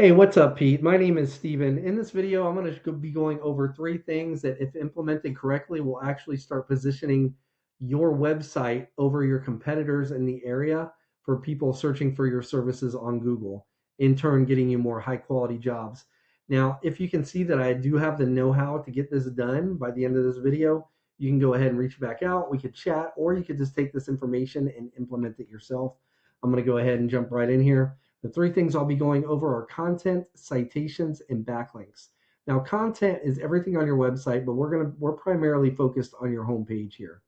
Hey, what's up, Pete? My name is Steven. In this video, I'm going to be going over three things that, if implemented correctly, will actually start positioning your website over your competitors in the area for people searching for your services on Google, in turn, getting you more high quality jobs. Now, if you can see that I do have the know how to get this done by the end of this video, you can go ahead and reach back out. We could chat, or you could just take this information and implement it yourself. I'm going to go ahead and jump right in here. The three things I'll be going over are content, citations, and backlinks. Now, content is everything on your website, but we're primarily focused on your homepage here.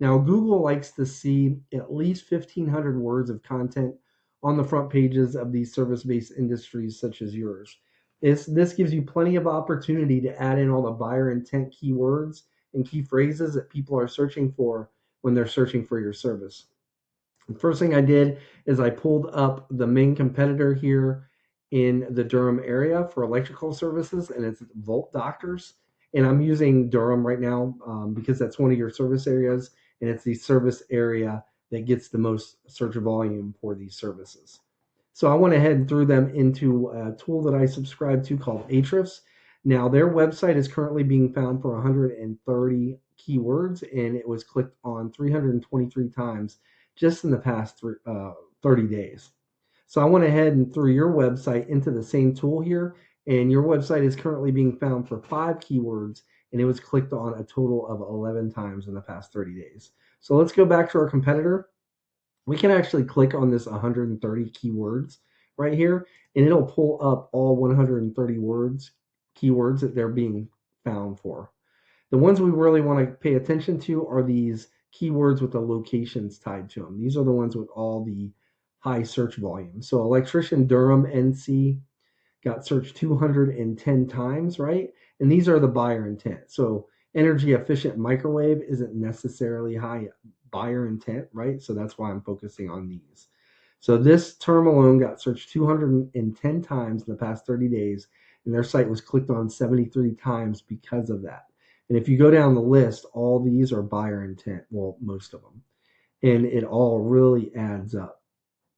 Now, Google likes to see at least 1,500 words of content on the front pages of these service-based industries such as yours. This gives you plenty of opportunity to add in all the buyer intent keywords and key phrases that people are searching for when they're searching for your service. The first thing I did is I pulled up the main competitor here in the Durham area for electrical services, and it's Volt Doctors. And I'm using Durham right now because that's one of your service areas, and it's the service area that gets the most search volume for these services. So I went ahead and threw them into a tool that I subscribe to called Ahrefs. Now, their website is currently being found for 130 keywords, and it was clicked on 323 times just in the past 30 days. So I went ahead and threw your website into the same tool here, and your website is currently being found for 5 keywords, and it was clicked on a total of 11 times in the past 30 days. So let's go back to our competitor. We can actually click on this 130 keywords right here, and it'll pull up all 130 keywords that they're being found for. The ones we really want to pay attention to are these keywords with the locations tied to them. These are the ones with all the high search volume. So electrician Durham NC got searched 210 times, right? And these are the buyer intent. So energy efficient microwave isn't necessarily high buyer intent, right? So that's why I'm focusing on these. So this term alone got searched 210 times in the past 30 days, and their site was clicked on 73 times because of that. And if you go down the list, all these are buyer intent. Well, most of them. And it all really adds up,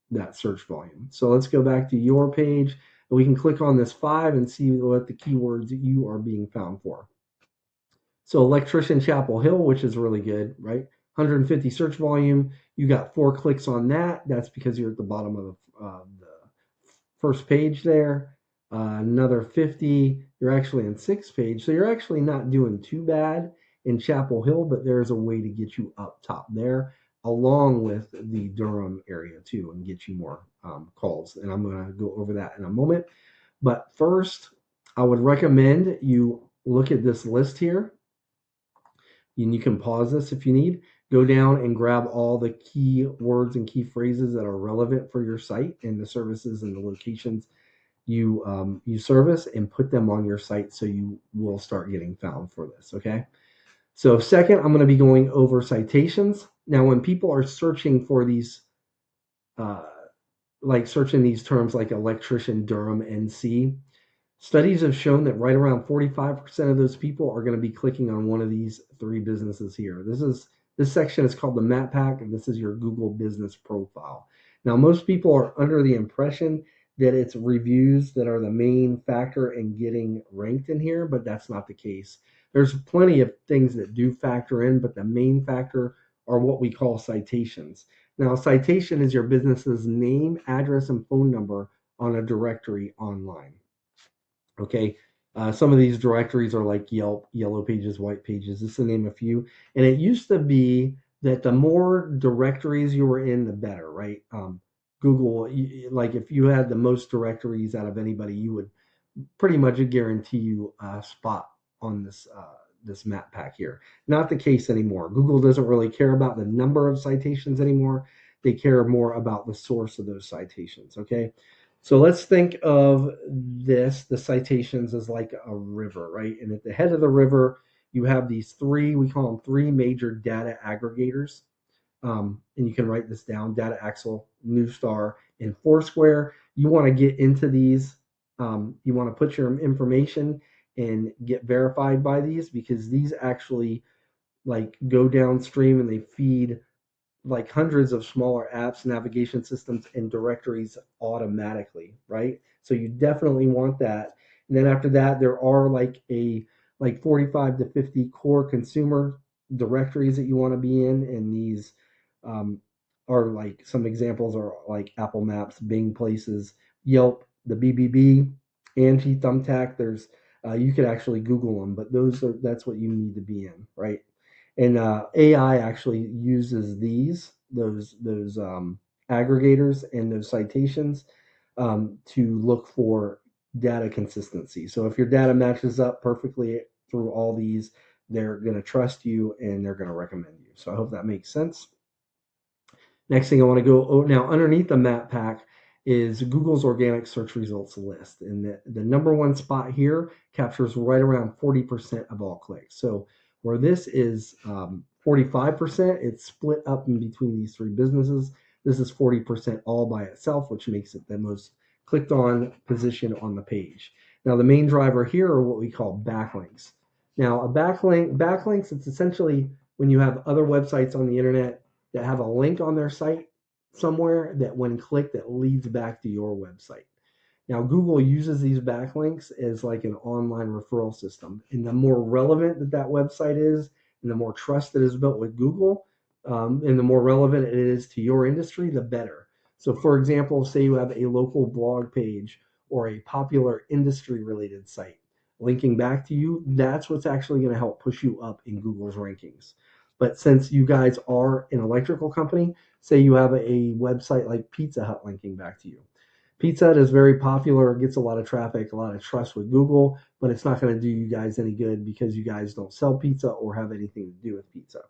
that search volume. So let's go back to your page, and we can click on this 5 and see what the keywords you are being found for. So electrician Chapel Hill, which is really good, right? 150 search volume. You got 4 clicks on that. That's because you're at the bottom of the first page there. Another 50. You're actually on 6th page. So you're actually not doing too bad in Chapel Hill, but there's a way to get you up top there, along with the Durham area too, and get you more calls. And I'm going to go over that in a moment. But first, I would recommend you look at this list here. And you can pause this if you need. Go down and grab all the key words and key phrases that are relevant for your site and the services and the locations you service, and put them on your site so you will start getting found for this. Okay. So second, I'm going to be going over citations. Now, when people are searching for these, uh, like searching these terms like electrician Durham NC, studies have shown that right around 45% of those people are going to be clicking on one of these 3 businesses here. This section is called the map pack, and this is your Google business profile. Now, most people are under the impression that it's reviews that are the main factor in getting ranked in here, but that's not the case. There's plenty of things that do factor in, but the main factor are what we call citations. Now, a citation is your business's name, address, and phone number on a directory online. Okay. Some of these directories are like Yelp, Yellow Pages, White Pages, just to name a few. And it used to be that the more directories you were in, the better, right? Google, like if you had the most directories out of anybody, you would pretty much guarantee you a spot on this map pack here. Not the case anymore. Google doesn't really care about the number of citations anymore. They care more about the source of those citations. Okay. So let's think of the citations as like a river, right? And at the head of the river, you have these 3, we call them 3 major data aggregators. And you can write this down: Data Axle, Newstar, and Foursquare. You want to get into these. You want to put your information and get verified by these, because these actually like go downstream and they feed like hundreds of smaller apps, navigation systems, and directories automatically. right? So you definitely want that. And then after that, there are like 45 to 50 core consumer directories that you want to be in, and these um, are like some examples are like Apple Maps, Bing Places, Yelp, the BBB, Angie, Thumbtack. There's you could actually Google them, but that's what you need to be in, right? And AI actually uses those aggregators and those citations to look for data consistency. So if your data matches up perfectly through all these, they're going to trust you and they're going to recommend you. So I hope that makes sense. Next thing I want to go now underneath the map pack is Google's organic search results list. And the number one spot here captures right around 40% of all clicks. So where this is 45%, it's split up in between these three businesses. This is 40% all by itself, which makes it the most clicked on position on the page. Now, the main driver here are what we call backlinks. Now, backlinks, it's essentially when you have other websites on the internet that have a link on their site somewhere that when clicked that leads back to your website. Now Google uses these backlinks as like an online referral system, and the more relevant that website is, and the more trust that is built with Google, and the more relevant it is to your industry, the better. So, for example, say you have a local blog page or a popular industry related site linking back to you, that's what's actually going to help push you up in Google's rankings. But since you guys are an electrical company, say you have a website like Pizza Hut linking back to you. Pizza Hut is very popular, gets a lot of traffic, a lot of trust with Google, but it's not going to do you guys any good because you guys don't sell pizza or have anything to do with pizza.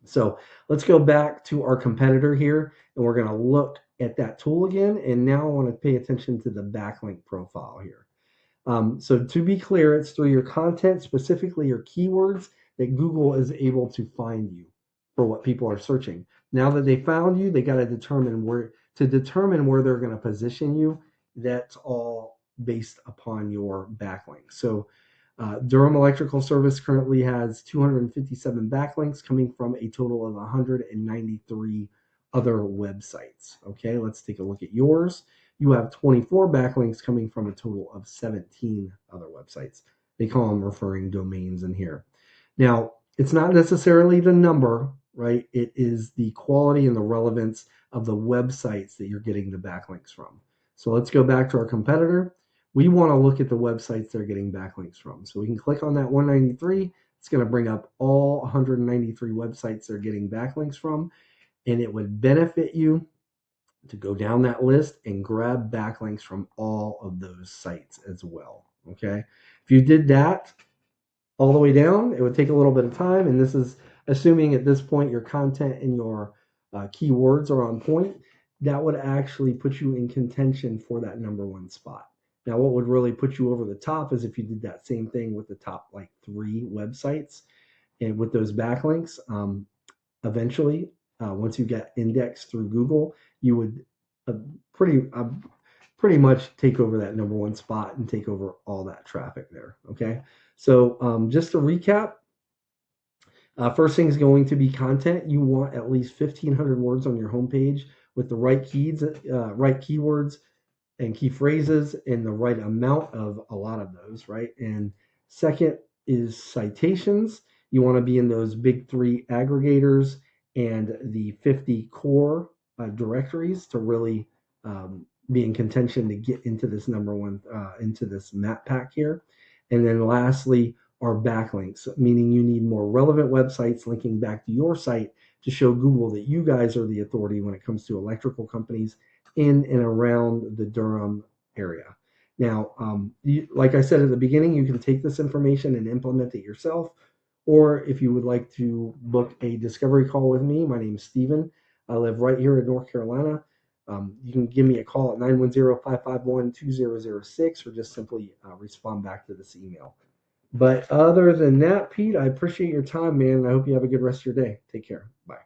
So let's go back to our competitor here, and we're going to look at that tool again. And now I want to pay attention to the backlink profile here. So to be clear, it's through your content, specifically your keywords, that Google is able to find you for what people are searching. Now that they found you, they got to determine where they're going to position you. That's all based upon your backlinks. So Durham Electrical Service currently has 257 backlinks coming from a total of 193 other websites. Okay, let's take a look at yours. You have 24 backlinks coming from a total of 17 other websites. They call them referring domains in here. Now, it's not necessarily the number, right? It is the quality and the relevance of the websites that you're getting the backlinks from. So let's go back to our competitor. We want to look at the websites they're getting backlinks from. So we can click on that 193. It's going to bring up all 193 websites they're getting backlinks from. And it would benefit you to go down that list and grab backlinks from all of those sites as well. Okay. If you did that all the way down, it would take a little bit of time. And this is assuming at this point your content and your keywords are on point. That would actually put you in contention for that number one spot. Now, what would really put you over the top is if you did that same thing with the top like 3 websites and with those backlinks. Eventually, once you get indexed through Google, you would uh, pretty uh, pretty much take over that number one spot and take over all that traffic there. Okay, so just to recap, first thing is going to be content. You want at least 1,500 words on your homepage with the right keywords, and key phrases in the right amount of a lot of those, right? And second is citations. You want to be in those big 3 aggregators and the 50 core directories to really be in contention to get into this number one, into this map pack here. And then lastly are backlinks, meaning you need more relevant websites linking back to your site to show Google that you guys are the authority when it comes to electrical companies in and around the Durham area. Now, like I said at the beginning, you can take this information and implement it yourself. Or if you would like to book a discovery call with me, my name is Steven. I live right here in North Carolina. You can give me a call at 910-551-2006 or just simply respond back to this email. But other than that, Pete, I appreciate your time, man. I hope you have a good rest of your day. Take care. Bye.